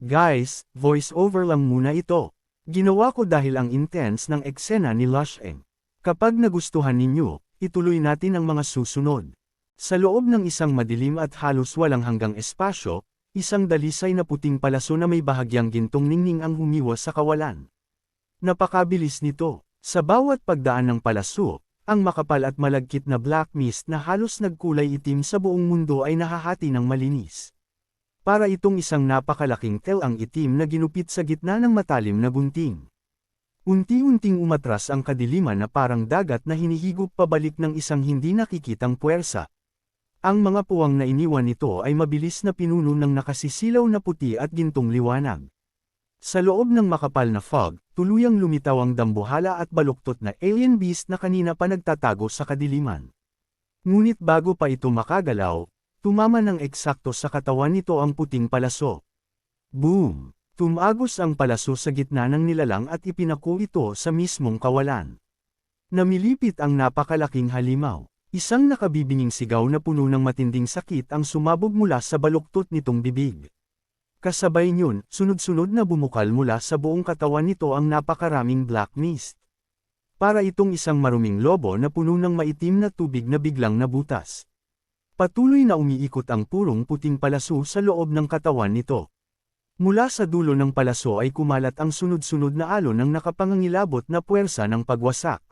Guys, voice over lang muna ito. Ginawa ko dahil ang intense ng eksena ni Lusheng. Kapag nagustuhan ninyo, ituloy natin ang mga susunod. Sa loob ng isang madilim at halos walang hanggang espasyo, isang dalisay na puting palaso na may bahagyang gintong ningning ang humiwas sa kawalan. Napakabilis nito. Sa bawat pagdaan ng palaso, ang makapal at malagkit na black mist na halos nagkulay itim sa buong mundo ay nahahati ng malinis. Para itong isang napakalaking telang itim na ginupit sa gitna ng matalim na gunting. Unti-unting umatras ang kadiliman na parang dagat na hinihigop pabalik ng isang hindi nakikitang puwersa. Ang mga puwang na iniwan nito ay mabilis na pinuno ng nakasisilaw na puti at gintong liwanag. Sa loob ng makapal na fog, tuluyang lumitaw ang dambuhala at baluktot na alien beast na kanina pa nagtatago sa kadiliman. Ngunit bago pa ito makagalaw, tumama ng eksakto sa katawan nito ang puting palaso. Boom! Tumagos ang palaso sa gitna ng nilalang at ipinako ito sa mismong kawalan. Namilipit ang napakalaking halimaw. Isang nakabibinging sigaw na puno ng matinding sakit ang sumabog mula sa baluktot nitong bibig. Kasabay niyon, sunod-sunod na bumukal mula sa buong katawan nito ang napakaraming black mist. Para itong isang maruming lobo na puno ng maitim na tubig na biglang nabutas. Patuloy na umiikot ang purong puting palaso sa loob ng katawan nito. Mula sa dulo ng palaso ay kumalat ang sunod-sunod na alon ng nakapangangilabot na puwersa ng pagwasak.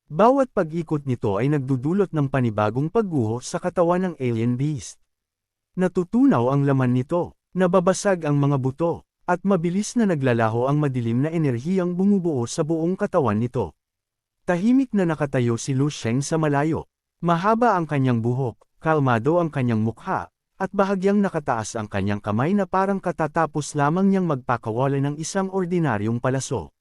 Bawat pag-ikot nito ay nagdudulot ng panibagong pagguho sa katawan ng alien beast. Natutunaw ang laman nito, nababasag ang mga buto, at mabilis na naglalaho ang madilim na enerhiyang bumubuo sa buong katawan nito. Tahimik na nakatayo si Lusheng sa malayo. Mahaba ang kanyang buhok, kalmado ang kanyang mukha, at bahagyang nakataas ang kanyang kamay na parang katatapos lamang niyang magpakawala ng isang ordinaryong palaso.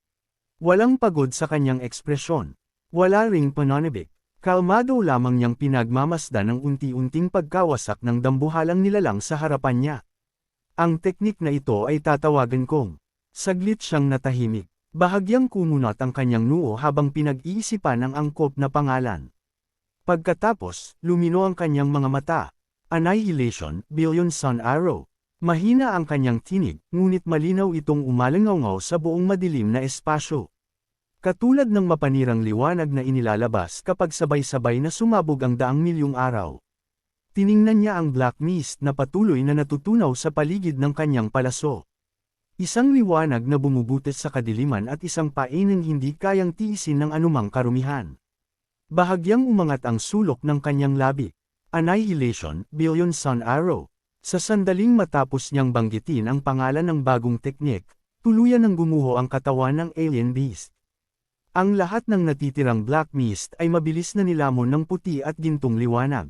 Walang pagod sa kanyang ekspresyon. Wala ring pananabik. Kalmado lamang niyang pinagmamasdan ang unti-unting pagkawasak ng dambuhalang nilalang sa harapan niya. Ang teknik na ito ay tatawagan kong. Saglit siyang natahimik. Bahagyang kumunat ang kanyang noo habang pinag-iisipan ang angkop na pangalan. Pagkatapos, lumino ang kanyang mga mata. Annihilation, Billion Sun Arrow. Mahina ang kanyang tinig, ngunit malinaw itong umalangaw sa buong madilim na espasyo. Katulad ng mapanirang liwanag na inilalabas kapag sabay-sabay na sumabog ang daang milyong araw. Tiningnan niya ang black mist na patuloy na natutunaw sa paligid ng kanyang palaso. Isang liwanag na bumubutis sa kadiliman at isang painang hindi kayang tiisin ng anumang karumihan. Bahagyang umangat ang sulok ng kanyang labi. Annihilation, Billion Sun Arrow. Sa sandaling matapos niyang banggitin ang pangalan ng bagong teknik, tuluyan ng gumuho ang katawan ng alien beast. Ang lahat ng natitirang black mist ay mabilis na nilamon ng puti at gintong liwanag.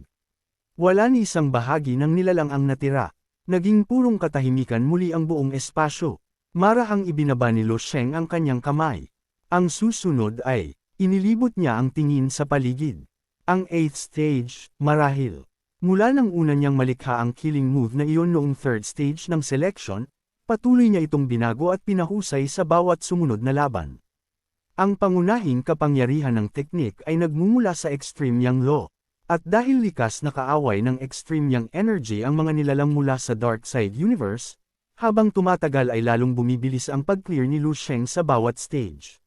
Wala ni isang bahagi ng nilalang ang natira. Naging purong katahimikan muli ang buong espasyo. Marahang ibinaba ni Lusheng ang kanyang kamay. Ang susunod ay, inilibot niya ang tingin sa paligid. Ang 8th stage, marahil. Mula nang una niyang malikha ang killing move na iyon noong 3rd stage ng selection, patuloy niya itong binago at pinahusay sa bawat sumunod na laban. Ang pangunahing kapangyarihan ng teknik ay nagmumula sa Extreme Yang Law. At dahil likas na kaaway ng Extreme Yang Energy ang mga nilalang mula sa Dark Side Universe, habang tumatagal ay lalong bumibilis ang pag-clear ni Lusheng sa bawat stage.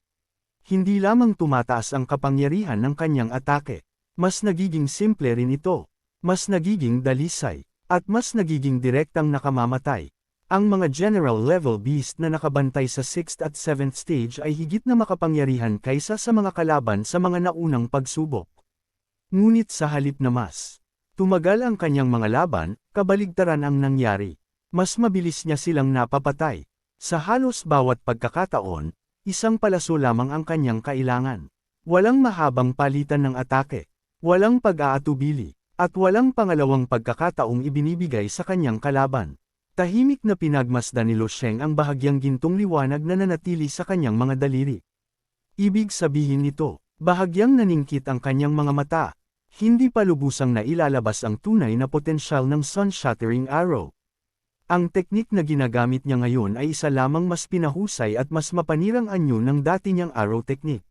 Hindi lamang tumataas ang kapangyarihan ng kanyang atake, mas nagiging simple rin ito, mas nagiging dalisay, at mas nagiging direktang nakamamatay. Ang mga general-level beast na nakabantay sa 6th at 7th stage ay higit na makapangyarihan kaysa sa mga kalaban sa mga naunang pagsubok. Ngunit sa halip na mas tumagal ang kanyang mga laban, kabaligtaran ang nangyari. Mas mabilis niya silang napapatay. Sa halos bawat pagkakataon, isang palaso lamang ang kanyang kailangan. Walang mahabang palitan ng atake, walang pag-aatubili, at walang pangalawang pagkakataong ibinibigay sa kanyang kalaban. Tahimik na pinagmasdan ni Lusheng ang bahagyang gintong liwanag na nanatili sa kanyang mga daliri. Ibig sabihin nito, bahagyang naningkit ang kanyang mga mata. Hindi pa lubusang nailalabas ang tunay na potensyal ng Sun-Shattering Arrow. Ang teknik na ginagamit niya ngayon ay isa lamang mas pinahusay at mas mapanirang anyo ng dati niyang arrow technique.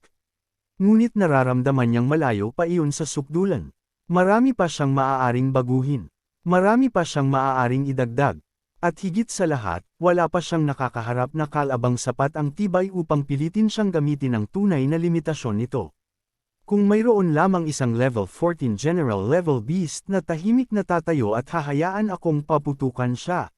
Ngunit nararamdaman niyang malayo pa iyon sa sukdulan. Marami pa siyang maaaring baguhin. Marami pa siyang maaaring idagdag. At higit sa lahat, wala pa siyang nakakaharap na kalabang sapat ang tibay upang pilitin siyang gamitin ang tunay na limitasyon nito. Kung mayroon lamang isang level 14 general level beast na tahimik na tatayo at hahayaan akong paputukan siya.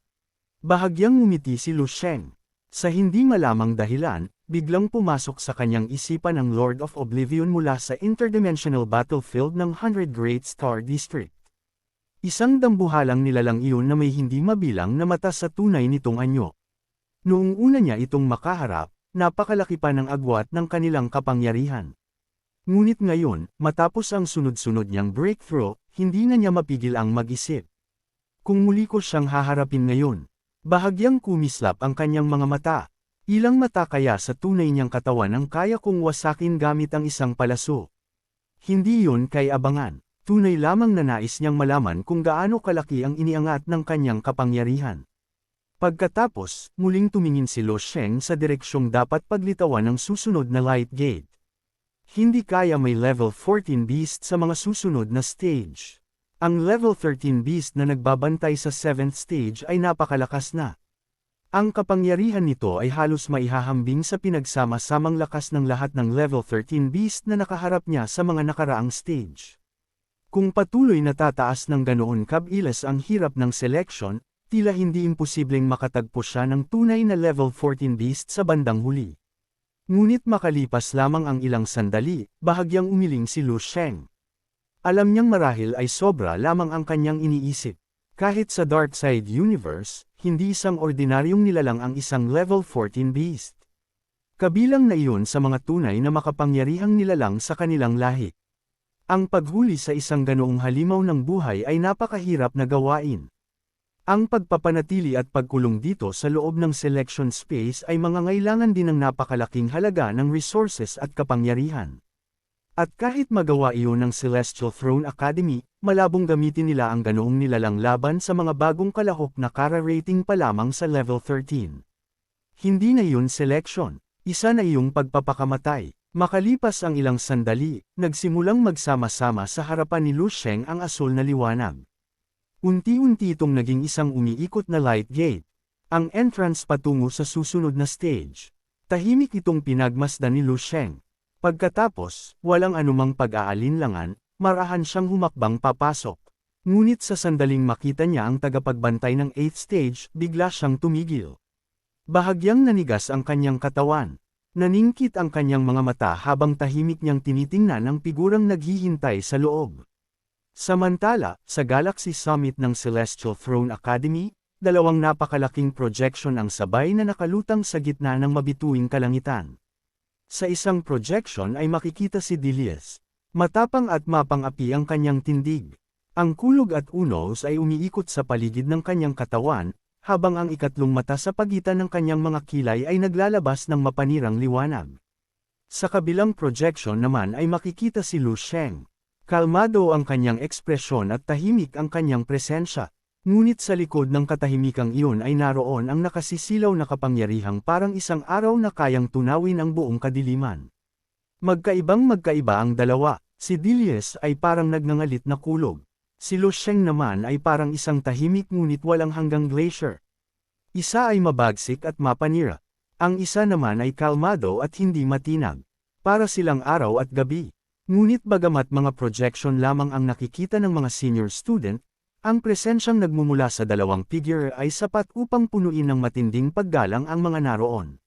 Bahagyang ngumiti si Lu Sheng. Sa hindi malamang dahilan, biglang pumasok sa kanyang isipan ang Lord of Oblivion mula sa interdimensional battlefield ng 100 Great Star District. Isang dambuhalang nilalang iyon na may hindi mabilang na mata sa tunay nitong anyo. Noong una niya itong makaharap, napakalaki pa ng agwat ng kanilang kapangyarihan. Ngunit ngayon, matapos ang sunod-sunod niyang breakthrough, hindi na niya mapigil ang mag-isip. Kung muli ko siyang haharapin ngayon, bahagyang kumislap ang kanyang mga mata. Ilang mata kaya sa tunay niyang katawan ang kaya kong wasakin gamit ang isang palaso. Hindi yun kay abangan. Tunay lamang na nais niyang malaman kung gaano kalaki ang iniangat ng kanyang kapangyarihan. Pagkatapos, muling tumingin si Lu Sheng sa direksyong dapat paglitawan ng susunod na light gate. Hindi kaya may level 14 beast sa mga susunod na stage. Ang level 13 beast na nagbabantay sa 7th stage ay napakalakas na. Ang kapangyarihan nito ay halos maihahambing sa pinagsama-samang lakas ng lahat ng level 13 beast na nakaharap niya sa mga nakaraang stage. Kung patuloy na tataas ng ganoon kabilis ang hirap ng selection, tila hindi imposibleng makatagpo siya ng tunay na level 14 beast sa bandang huli. Ngunit makalipas lamang ang ilang sandali, bahagyang umiling si Lu Sheng. Alam niyang marahil ay sobra lamang ang kanyang iniisip. Kahit sa Darkside Universe, hindi isang ordinaryong nilalang ang isang level 14 beast. Kabilang na iyon sa mga tunay na makapangyarihang nilalang sa kanilang lahi. Ang paghuli sa isang ganoong halimaw ng buhay ay napakahirap na gawain. Ang pagpapanatili at pagkulong dito sa loob ng selection space ay mangangailangan din ng napakalaking halaga ng resources at kapangyarihan. At kahit magawa iyon ng Celestial Throne Academy, malabong gamitin nila ang ganoong nilalang laban sa mga bagong kalahok na kara rating pa lamang sa level 13. Hindi na iyon selection, isa na iyong pagpapakamatay. Makalipas ang ilang sandali, nagsimulang magsama-sama sa harapan ni Lu Sheng ang asul na liwanag. Unti-unti itong naging isang umiikot na light gate. Ang entrance patungo sa susunod na stage. Tahimik itong pinagmasdan ni Lu Sheng. Pagkatapos, walang anumang pag-aalinlangan, marahan siyang humakbang papasok. Ngunit sa sandaling makita niya ang tagapagbantay ng 8th stage, bigla siyang tumigil. Bahagyang nanigas ang kanyang katawan. Naningkit ang kanyang mga mata habang tahimik niyang tinitingnan ang figurang naghihintay sa loob. Samantala, sa Galaxy Summit ng Celestial Throne Academy, dalawang napakalaking projection ang sabay na nakalutang sa gitna ng mabituing kalangitan. Sa isang projection ay makikita si Dilius. Matapang at mapang-api ang kanyang tindig. Ang kulog at unos ay umiikot sa paligid ng kanyang katawan, habang ang ikatlong mata sa pagitan ng kanyang mga kilay ay naglalabas ng mapanirang liwanag. Sa kabilang projection naman ay makikita si Lu Sheng. Kalmado ang kanyang ekspresyon at tahimik ang kanyang presensya, ngunit sa likod ng katahimikang iyon ay naroon ang nakasisilaw na kapangyarihang parang isang araw na kayang tunawin ang buong kadiliman. Magkaiba ang dalawa, si Dilius ay parang nagngangalit na kulog. Si Lu Sheng naman ay parang isang tahimik ngunit walang hanggang glacier. Isa ay mabagsik at mapanira. Ang isa naman ay kalmado at hindi matinag. Para silang araw at gabi. Ngunit bagamat mga projection lamang ang nakikita ng mga senior student, ang presensyang nagmumula sa dalawang figure ay sapat upang punuin ng matinding paggalang ang mga naroon.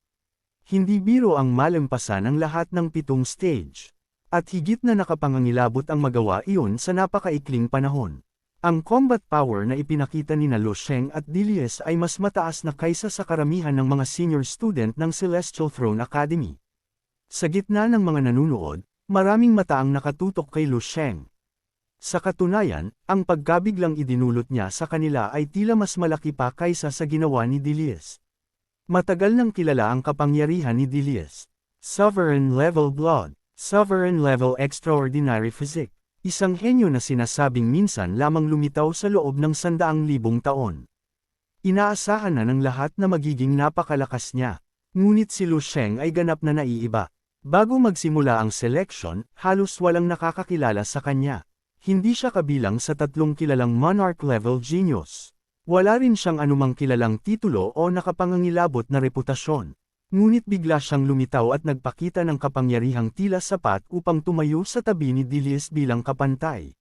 Hindi biro ang malampasan ang lahat ng 7 stage. At higit na nakapangangilabot ang magawa iyon sa napakaikling panahon. Ang combat power na ipinakita ni Lu Sheng at Dilius ay mas mataas na kaysa sa karamihan ng mga senior student ng Celestial Throne Academy. Sa gitna ng mga nanunood, maraming mata ang nakatutok kay Lu Sheng. Sa katunayan, ang pagkabiglang idinulot niya sa kanila ay tila mas malaki pa kaysa sa ginawa ni Dilius. Matagal nang kilala ang kapangyarihan ni Dilius. Sovereign level blood. Sovereign level extraordinary physique. Isang henyo na sinasabing minsan lamang lumitaw sa loob ng 100,000 taon. Inaasahan na ng lahat na magiging napakalakas niya. Ngunit si Lu Sheng ay ganap na naiiba. Bago magsimula ang selection, halos walang nakakakilala sa kanya. Hindi siya kabilang sa 3 kilalang monarch level genius. Wala rin siyang anumang kilalang titulo o nakapangangilabot na reputasyon. Ngunit bigla siyang lumitaw at nagpakita ng kapangyarihang tila sapat upang tumayo sa tabi ni Dilius bilang kapantay.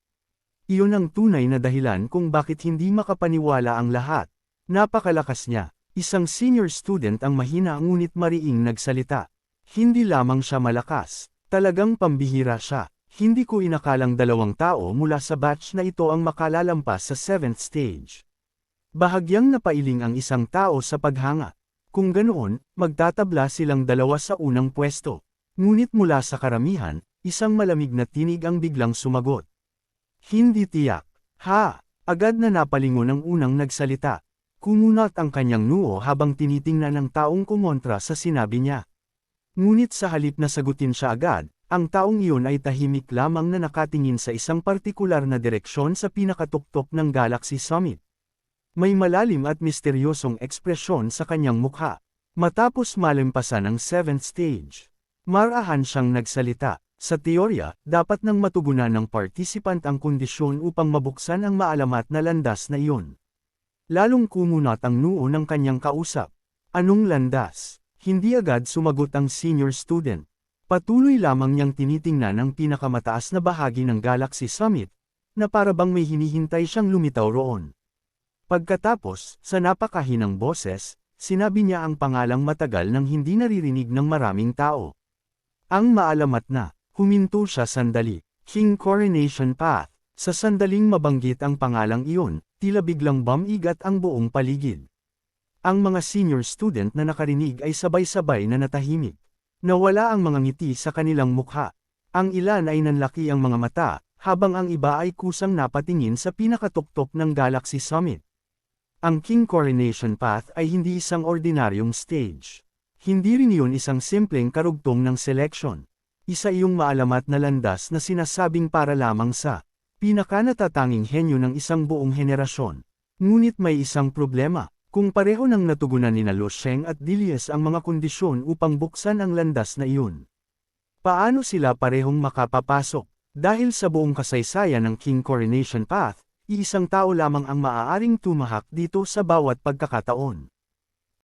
Iyon ang tunay na dahilan kung bakit hindi makapaniwala ang lahat. Napakalakas niya. Isang senior student ang mahina ngunit mariing nagsalita. Hindi lamang siya malakas. Talagang pambihira siya. Hindi ko inakalang 2 tao mula sa batch na ito ang makalalampas sa 7th stage. Bahagyang napailing ang isang tao sa paghanga. Kung ganoon, magtatabla silang 2 sa unang pwesto. Ngunit mula sa karamihan, isang malamig na tinig ang biglang sumagot. Hindi tiyak. Ha! Agad na napalingon ang unang nagsalita. Kumunat ang kanyang noo habang tinitingnan ng taong kumontra sa sinabi niya. Ngunit sa halip na sagutin siya agad, ang taong iyon ay tahimik lamang na nakatingin sa isang partikular na direksyon sa pinakatuktok ng Galaxy Summit. May malalim at misteryosong ekspresyon sa kanyang mukha. Matapos malampasan ang 7th stage, marahan siyang nagsalita. Sa teorya, dapat nang matugunan ng participant ang kondisyon upang mabuksan ang maalamat na landas na iyon. Lalong kumunat ang noo ng kanyang kausap. Anong landas? Hindi agad sumagot ang senior student. Patuloy lamang niyang tinitingnan ang pinakamataas na bahagi ng Galaxy Summit, na parabang may hinihintay siyang lumitaw roon. Pagkatapos, sa napakahinang boses, sinabi niya ang pangalang matagal nang hindi naririnig ng maraming tao. Ang maalamat na, huminto siya sandali, King Coronation Path. Sa sandaling mabanggit ang pangalang iyon, tila biglang bumigat ang buong paligid. Ang mga senior student na nakarinig ay sabay-sabay na natahimik. Nawala ang mga ngiti sa kanilang mukha. Ang ilan ay nanlaki ang mga mata, habang ang iba ay kusang napatingin sa pinakatuktok ng Galaxy Summit. Ang King Coronation Path ay hindi isang ordinaryong stage. Hindi rin iyon isang simpleng karugtong ng selection. Isa iyong maalamat na landas na sinasabing para lamang sa pinakanatatanging henyo ng isang buong henerasyon. Ngunit may isang problema. Kung pareho nang natugunan nina Lu Sheng at Dilius ang mga kondisyon upang buksan ang landas na iyon, paano sila parehong makapapasok? Dahil sa buong kasaysayan ng King Coronation Path, iisang tao lamang ang maaaring tumahak dito sa bawat pagkakataon.